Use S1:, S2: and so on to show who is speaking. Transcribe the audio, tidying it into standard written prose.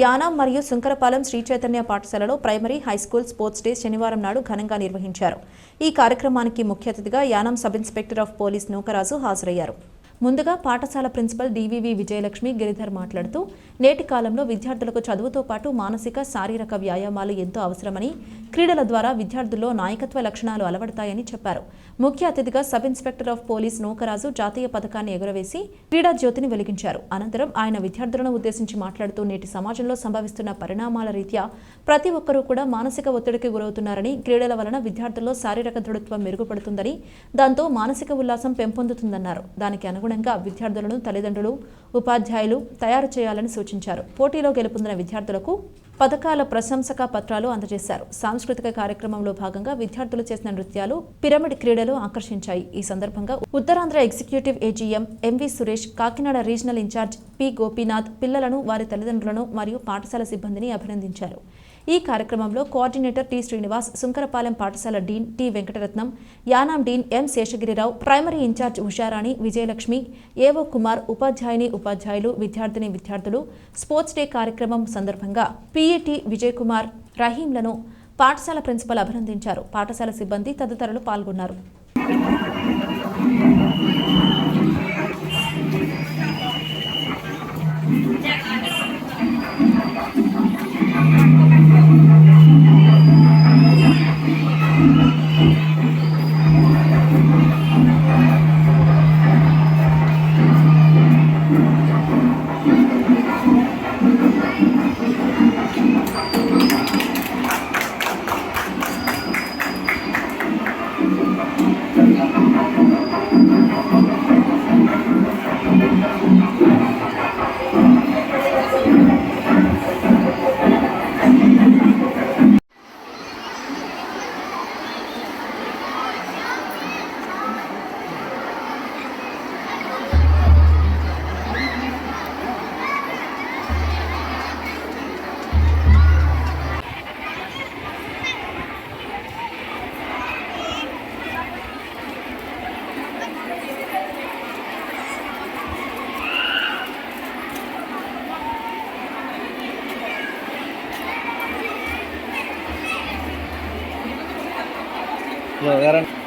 S1: యానాం మరియు సుంకరపాలెం శ్రీ చైతన్య పాఠశాలలో primary high school sports day శనివారం నాడు ఘనంగా నిర్వహించారు. ఈ కార్యక్రమానికి ముఖ్య అతిథిగా Yanam sub inspector of police Nookaraju హాజరయ్యారు. ముందుగా పాఠశాల ప్రిన్సిపల్ డివివి విజయలక్ష్మి గిరిధర్ మాట్లాడుతూ నేటి కాలంలో విద్యార్థులకు చదువుతో పాటు మానసిక శారీరక వ్యాయామాలు ఎంతో అవసరమని, క్రీడల ద్వారా విద్యార్థుల్లో నాయకత్వ లక్షణాలు అలవడతాయని చెప్పారు. ముఖ్య అతిథిగా sub inspector of police Nookaraju జాతీయ పథకాన్ని ఎగురవేసి క్రీడా జ్యోతిని వెలిగించారు. అనంతరం ఆయన విద్యార్థులను ఉద్దేశించి మాట్లాడుతూ నేటి సమాజంలో సంభవిస్తున్న పరిణామాల రీత్యా ప్రతి ఒక్కరూ కూడా మానసిక ఒత్తిడికి గురవుతున్నారని, క్రీడల వలన విద్యార్థుల్లో శారీరక దృఢత్వం మెరుగుపడుతుందని, దాంతో మానసిక ఉల్లాసం పెంపొందుతుందన్నారు. దానికి అనుగుణంగా విద్యార్థులను తల్లిదండ్రులు, ఉపాధ్యాయులు తయారు చేయాలని సూచించారు. పోటీలో గెలుపొందిన విద్యార్థులకు పథకాల ప్రశంసక పత్రాలు అందజేశారు. సాంస్కృతిక కార్యక్రమంలో భాగంగా విద్యార్థులు చేసిన నృత్యాలు, పిరమిడ్ క్రీడలు ఆకర్షించాయి. ఈ సందర్భంగా Uttarandhra executive AGM MV Suresh, Kakinada regional incharge P Gopinath పిల్లలను, వారి తల్లిదండ్రులను మరియు పాఠశాల సిబ్బందిని అభినందించారు. ఈ కార్యక్రమంలో కోఆర్డినేటర్ టి శ్రీనివాస్, సుంకరపాలెం పాఠశాల డీన్ టి వెంకటరత్నం, యానాం డీన్ ఎం శేషగిరిరావు, ప్రైమరీ ఇన్ఛార్జ్ ఉషారాణి, విజయలక్ష్మి, ఏవో కుమార్, ఉపాధ్యాయులు, విద్యార్థులు స్పోర్ట్స్ డే కార్యక్రమం సందర్భంగా పిఈటి విజయ్ కుమార్, రహీంలను పాఠశాల ప్రిన్సిపల్ అభినందించారు. పాఠశాల సిబ్బంది తదితరులు పాల్గొన్నారు.
S2: Lo agarran.